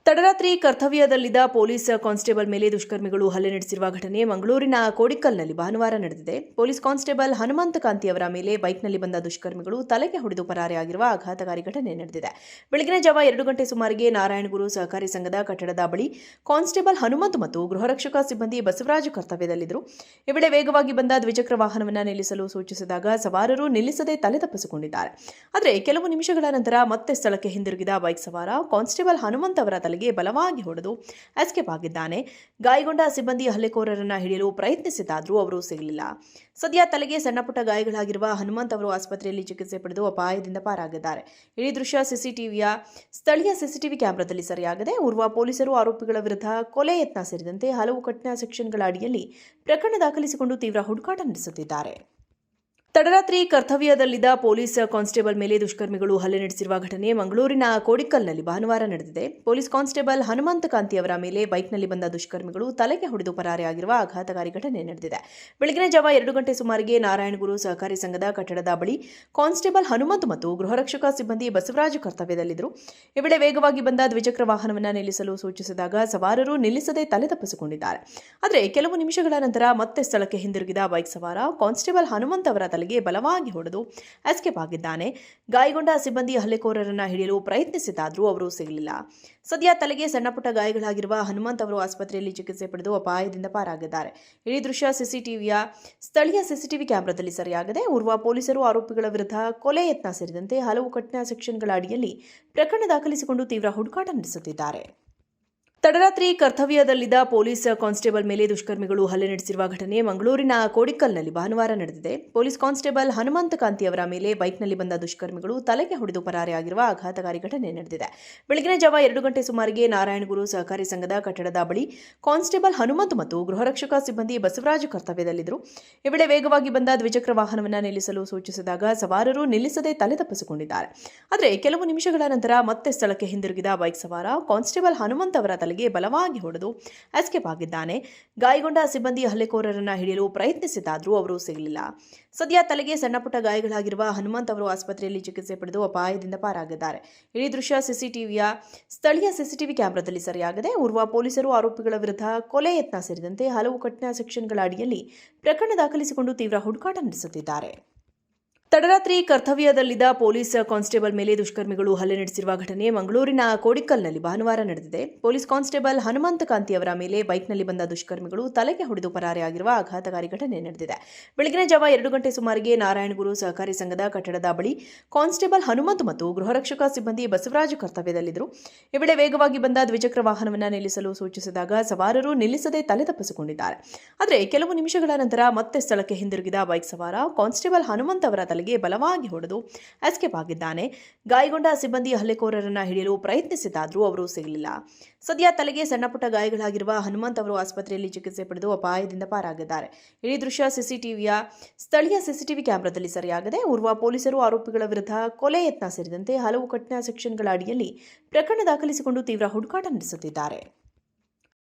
ತಡರಾತ್ರಿ ಕರ್ತವ್ಯದಲ್ಲಿದ್ದ police constable ಮೇಲೆ ದುಷ್ಕರ್ಮಿಗಳು ಹಲ್ಲೆ ನಡೆಸಿರುವ ಘಟನೆ ಮಂಗಳೂರಿನ ಕೋಡಿಕಲ್ನಲ್ಲಿ ಭಾನುವಾರ ನಡೆದಿದೆ. ಪೊಲೀಸ್ ಕಾನ್ಸ್ಟೇಬಲ್ ಹನುಮಂತ ಕಾಂತಿ ಅವರ ಮೇಲೆ ಬೈಕ್ನಲ್ಲಿ ಬಂದ ದುಷ್ಕರ್ಮಿಗಳು ತಲೆಗೆ ಹೊಡೆದು ಪರಾರಿಯಾಗಿರುವ ಆಘಾತಕಾರಿ ಘಟನೆ ನಡೆದಿದೆ. ಬೆಳಗಿನ ಜಾವ 2 ಗಂಟೆ ಸುಮಾರಿಗೆ ನಾರಾಯಣಗುರು ಸಹಕಾರಿ ಸಂಘದ ಕಟ್ಟಡದ ಬಳಿ ಕಾನ್ಸ್ಟೇಬಲ್ ಹನುಮಂತ್ ಮತ್ತು ಗೃಹರಕ್ಷಕ ಸಿಬ್ಬಂದಿ ಬಸವರಾಜು ಕರ್ತವ್ಯದಲ್ಲಿದ್ದರು. ಈ ವೇಳೆ ವೇಗವಾಗಿ ಬಂದ ದ್ವಿಚಕ್ರ ವಾಹನವನ್ನು ನಿಲ್ಲಿಸಲು ಸೂಚಿಸಿದಾಗ ಸವಾರರು ನಿಲ್ಲಿಸದೆ ತಲೆ ತಪ್ಪಿಸಿಕೊಂಡಿದ್ದಾರೆ. ಆದರೆ ಕೆಲವು ನಿಮಿಷಗಳ ನಂತರ ಮತ್ತೆ ಸ್ಥಳಕ್ಕೆ ಹಿಂದಿರುಗಿದ ಬೈಕ್ ಸವಾರ ಕಾನ್ಸ್ಟೇಬಲ್ ಹನುಮಂತ್ ಅವರ ತಲೆಗೆ ಬಲವಾಗಿ ಹೊಡೆದು ಎಸ್ಕೇಪ್ ಆಗಿದ್ದಾನೆ. ಗಾಯಗೊಂಡ ಸಿಬ್ಬಂದಿ ಹಲ್ಲೆಕೋರರನ್ನು ಹಿಡಿಯಲು ಪ್ರಯತ್ನಿಸಿದ್ದಾದರೂ ಅವರು ಸಿಗಲಿಲ್ಲ. ಸದ್ಯ ತಲೆಗೆ ಸಣ್ಣಪುಟ್ಟ ಗಾಯಗಳಾಗಿರುವ ಹನುಮಂತ್ ಅವರು ಆಸ್ಪತ್ರೆಯಲ್ಲಿ ಚಿಕಿತ್ಸೆ ಪಡೆದು ಅಪಾಯದಿಂದ ಪಾರಾಗಿದ್ದಾರೆ. ಇಡೀ ದೃಶ್ಯ ಸ್ಥಳೀಯ ಸಿಸಿಟಿವಿ ಕ್ಯಾಮೆರಾದಲ್ಲಿ ಸೆರೆಯಾಗಿದೆ. ಓರ್ವ ಪೊಲೀಸರು ಆರೋಪಿಗಳ ವಿರುದ್ಧ ಕೊಲೆ ಯತ್ನ ಸೇರಿದಂತೆ ಹಲವು ಕಠಿಣ ಸೆಕ್ಷನ್ಗಳ ಅಡಿಯಲ್ಲಿ ಪ್ರಕರಣ ದಾಖಲಿಸಿಕೊಂಡು ತೀವ್ರ ಹುಡುಕಾಟ ನಡೆಸುತ್ತಿದ್ದಾರೆ. ತಡರಾತ್ರಿ ಕರ್ತವ್ಯದಲ್ಲಿದ್ದ ಪೊಲೀಸ್ ಕಾನ್ಸ್ಟೇಬಲ್ ಮೇಲೆ ದುಷ್ಕರ್ಮಿಗಳು ಹಲ್ಲೆ ನಡೆಸಿರುವ ಘಟನೆ ಮಂಗಳೂರಿನ ಕೋಡಿಕಲ್ನಲ್ಲಿ ಭಾನುವಾರ ನಡೆದಿದೆ. ಪೊಲೀಸ್ ಕಾನ್ಸ್ಟೇಬಲ್ ಹನುಮಂತ ಕಾಂತಿ ಅವರ ಮೇಲೆ ಬೈಕ್ನಲ್ಲಿ ಬಂದ ದುಷ್ಕರ್ಮಿಗಳು ತಲೆಗೆ ಹೊಡೆದು ಪರಾರಿಯಾಗಿರುವ ಆಘಾತಕಾರಿ ಘಟನೆ ನಡೆದಿದೆ. ಬೆಳಗಿನ ಜಾವ 2 ಗಂಟೆ ಸುಮಾರಿಗೆ ನಾರಾಯಣಗುರು ಸಹಕಾರಿ ಸಂಘದ ಕಟ್ಟಡದ ಬಳಿ ಕಾನ್ಸ್ಟೇಬಲ್ ಹನುಮಂತ್ ಮತ್ತು ಗೃಹರಕ್ಷಕ ಸಿಬ್ಬಂದಿ ಬಸವರಾಜು ಕರ್ತವ್ಯದಲ್ಲಿದ್ದರು. ಈ ವೇಳೆ ವೇಗವಾಗಿ ಬಂದ ದ್ವಿಚಕ್ರ ವಾಹನವನ್ನು ನಿಲ್ಲಿಸಲು ಸೂಚಿಸಿದಾಗ ಸವಾರರು ನಿಲ್ಲಿಸದೆ ತಲೆ ತಪ್ಪಿಸಿಕೊಂಡಿದ್ದಾರೆ. ಆದರೆ ಕೆಲವು ನಿಮಿಷಗಳ ನಂತರ ಮತ್ತೆ ಸ್ಥಳಕ್ಕೆ ಹಿಂದಿರುಗಿದ ಬೈಕ್ ಸವಾರ ಕಾನ್ಸ್ಟೇಬಲ್ ಹನುಮಂತ್ ಅವರ ತಲೆಗೆ ಬಲವಾಗಿ ಹೊಡೆದು ಎಸ್ಕೇಪ್ ಆಗಿದ್ದಾನೆ. ಗಾಯಗೊಂಡ ಸಿಬ್ಬಂದಿ ಹಲ್ಲೆಕೋರರನ್ನು ಹಿಡಿಯಲು ಪ್ರಯತ್ನಿಸಿದ್ದಾದರೂ ಅವರು ಸಿಗಲಿಲ್ಲ. ಸದ್ಯ ತಲೆಗೆ ಸಣ್ಣಪುಟ್ಟ ಗಾಯಗಳಾಗಿರುವ ಹನುಮಂತ್ ಅವರು ಆಸ್ಪತ್ರೆಯಲ್ಲಿ ಚಿಕಿತ್ಸೆ ಪಡೆದು ಅಪಾಯದಿಂದ ಪಾರಾಗಿದ್ದಾರೆ. ಇಡೀ ದೃಶ್ಯ ಸ್ಥಳೀಯ ಸಿಸಿಟಿವಿ ಕ್ಯಾಮೆರಾದಲ್ಲಿ ಸೆರೆಯಾಗಿದೆ. ಓರ್ವ ಪೊಲೀಸರು ಆರೋಪಿಗಳ ವಿರುದ್ಧ ಕೊಲೆ ಯತ್ನ ಸೇರಿದಂತೆ ಹಲವು ಕಠಿಣ ಸೆಕ್ಷನ್ಗಳ ಅಡಿಯಲ್ಲಿ ಪ್ರಕರಣ ದಾಖಲಿಸಿಕೊಂಡು ತೀವ್ರ ಹುಡುಕಾಟ ನಡೆಸುತ್ತಿದ್ದಾರೆ. ತಡರಾತ್ರಿ ಕರ್ತವ್ಯದಲ್ಲಿದ್ದ ಪೊಲೀಸ್ ಕಾನ್ಸ್ಟೇಬಲ್ ಮೇಲೆ ದುಷ್ಕರ್ಮಿಗಳು ಹಲ್ಲೆ ನಡೆಸಿರುವ ಘಟನೆ ಮಂಗಳೂರಿನ ಕೋಡಿಕಲ್ನಲ್ಲಿ ಭಾನುವಾರ ನಡೆದಿದೆ. ಪೊಲೀಸ್ ಕಾನ್ಸ್ಟೇಬಲ್ ಹನುಮಂತ ಕಾಂತಿ ಅವರ ಮೇಲೆ ಬೈಕ್ನಲ್ಲಿ ಬಂದ ದುಷ್ಕರ್ಮಿಗಳು ತಲೆಗೆ ಹೊಡೆದು ಪರಾರಿಯಾಗಿರುವ ಆಘಾತಕಾರಿ ಘಟನೆ ನಡೆದಿದೆ. ಬೆಳಗಿನ ಜಾವ 2 ಗಂಟೆ ಸುಮಾರಿಗೆ ನಾರಾಯಣಗುರು ಸಹಕಾರಿ ಸಂಘದ ಕಟ್ಟಡದ ಬಳಿ ಕಾನ್ಸ್ಟೇಬಲ್ ಹನುಮಂತ್ ಮತ್ತು ಗೃಹರಕ್ಷಕ ಸಿಬ್ಬಂದಿ ಬಸವರಾಜು ಕರ್ತವ್ಯದಲ್ಲಿದ್ದರು. ಈ ವೇಳೆ ವೇಗವಾಗಿ ಬಂದ ದ್ವಿಚಕ್ರ ವಾಹನವನ್ನು ನಿಲ್ಲಿಸಲು ಸೂಚಿಸಿದಾಗ ಸವಾರರು ನಿಲ್ಲಿಸದೆ ತಲೆ ತಪ್ಪಿಸಿಕೊಂಡಿದ್ದಾರೆ. ಆದರೆ ಕೆಲವು ನಿಮಿಷಗಳ ನಂತರ ಮತ್ತೆ ಸ್ಥಳಕ್ಕೆ ಹಿಂದಿರುಗಿದ ಬೈಕ್ ಸವಾರ ಕಾನ್ಸ್ಟೇಬಲ್ ಹನುಮಂತ್ ಅವರ ತಲೆಗೆ ಬಲವಾಗಿ ಹೊಡೆದು ಎಸ್ಕೇಪ್ ಆಗಿದ್ದಾನೆ. ಗಾಯಗೊಂಡ ಸಿಬ್ಬಂದಿ ಹಲ್ಲೆಕೋರರನ್ನು ಹಿಡಿಯಲು ಪ್ರಯತ್ನಿಸಿದ್ದಾದರೂ ಅವರು ಸಿಗಲಿಲ್ಲ. ಸದ್ಯ ತಲೆಗೆ ಸಣ್ಣಪುಟ್ಟ ಗಾಯಗಳಾಗಿರುವ ಹನುಮಂತ್ ಅವರು ಆಸ್ಪತ್ರೆಯಲ್ಲಿ ಚಿಕಿತ್ಸೆ ಪಡೆದು ಅಪಾಯದಿಂದ ಪಾರಾಗಿದ್ದಾರೆ. ಇಡೀ ದೃಶ್ಯ ಸ್ಥಳೀಯ ಸಿಸಿಟಿವಿ ಕ್ಯಾಮೆರಾದಲ್ಲಿ ಸೆರೆಯಾಗಿದೆ. ಓರ್ವ ಪೊಲೀಸರು ಆರೋಪಿಗಳ ವಿರುದ್ಧ ಕೊಲೆ ಯತ್ನ ಸೇರಿದಂತೆ ಹಲವು ಕಠಿಣ ಸೆಕ್ಷನ್ಗಳ ಅಡಿಯಲ್ಲಿ ಪ್ರಕರಣ ದಾಖಲಿಸಿಕೊಂಡು ತೀವ್ರ ಹುಡುಕಾಟ ನಡೆಸುತ್ತಿದ್ದಾರೆ. ತಡರಾತ್ರಿ ಕರ್ತವ್ಯದಲ್ಲಿದ್ದ ಪೊಲೀಸ್ ಕಾನ್ಸ್ಟೇಬಲ್ ಮೇಲೆ ದುಷ್ಕರ್ಮಿಗಳು ಹಲ್ಲೆ ನಡೆಸಿರುವ ಘಟನೆ ಮಂಗಳೂರಿನ ಕೋಡಿಕಲ್ನಲ್ಲಿ ಭಾನುವಾರ ನಡೆದಿದೆ. ಪೊಲೀಸ್ ಕಾನ್ಸ್ಟೇಬಲ್ ಹನುಮಂತ ಕಾಂತಿ ಅವರ ಮೇಲೆ ಬೈಕ್ನಲ್ಲಿ ಬಂದ ದುಷ್ಕರ್ಮಿಗಳು ತಲೆಗೆ ಹೊಡೆದು ಪರಾರಿಯಾಗಿರುವ ಆಘಾತಕಾರಿ ಘಟನೆ ನಡೆದಿದೆ. ಬೆಳಗಿನ ಜಾವ 2 ಗಂಟೆ ಸುಮಾರಿಗೆ ನಾರಾಯಣಗುರು ಸಹಕಾರಿ ಸಂಘದ ಕಟ್ಟಡದ ಬಳಿ ಕಾನ್ಸ್ಟೇಬಲ್ ಹನುಮಂತ್ ಮತ್ತು ಗೃಹರಕ್ಷಕ ಸಿಬ್ಬಂದಿ ಬಸವರಾಜು ಕರ್ತವ್ಯದಲ್ಲಿದ್ದರು. ಈ ವೇಳೆ ವೇಗವಾಗಿ ಬಂದ ದ್ವಿಚಕ್ರ ವಾಹನವನ್ನು ನಿಲ್ಲಿಸಲು ಸೂಚಿಸಿದಾಗ ಸವಾರರು ನಿಲ್ಲಿಸದೆ ತಲೆ ತಪ್ಪಿಸಿಕೊಂಡಿದ್ದಾರೆ. ಆದರೆ ಕೆಲವು ನಿಮಿಷಗಳ ನಂತರ ಮತ್ತೆ ಸ್ಥಳಕ್ಕೆ ಹಿಂದಿರುಗಿದ ಬೈಕ್ ಸವಾರ ಕಾನ್ಸ್ಟೇಬಲ್ ಹನುಮಂತ್ ಅವರ ತಲೆಗೆ ಬಲವಾಗಿ ಹೊಡೆದು ಎಸ್ಕೇಪ್ ಆಗಿದ್ದಾನೆ. ಗಾಯಗೊಂಡ ಸಿಬ್ಬಂದಿ ಹಲ್ಲೆಕೋರರನ್ನು ಹಿಡಿಯಲು ಪ್ರಯತ್ನಿಸಿದ್ದಾದರೂ ಅವರು ಸಿಗಲಿಲ್ಲ. ಸದ್ಯ ತಲೆಗೆ ಸಣ್ಣಪುಟ್ಟ ಗಾಯಗಳಾಗಿರುವ ಹನುಮಂತ್ ಅವರು ಆಸ್ಪತ್ರೆಯಲ್ಲಿ ಚಿಕಿತ್ಸೆ ಪಡೆದು ಅಪಾಯದಿಂದ ಪಾರಾಗಿದ್ದಾರೆ. ಇಡೀ ದೃಶ್ಯ ಸ್ಥಳೀಯ ಸಿಸಿಟಿವಿ ಕ್ಯಾಮೆರಾದಲ್ಲಿ ಸೆರೆಯಾಗಿದೆ. ಓರ್ವ ಪೊಲೀಸರು ಆರೋಪಿಗಳ ವಿರುದ್ಧ ಕೊಲೆ ಯತ್ನ ಸೇರಿದಂತೆ ಹಲವು ಕಠಿಣ ಸೆಕ್ಷನ್ಗಳ ಅಡಿಯಲ್ಲಿ ಪ್ರಕರಣ ದಾಖಲಿಸಿಕೊಂಡು ತೀವ್ರ ಹುಡುಕಾಟ ನಡೆಸುತ್ತಿದ್ದಾರೆ.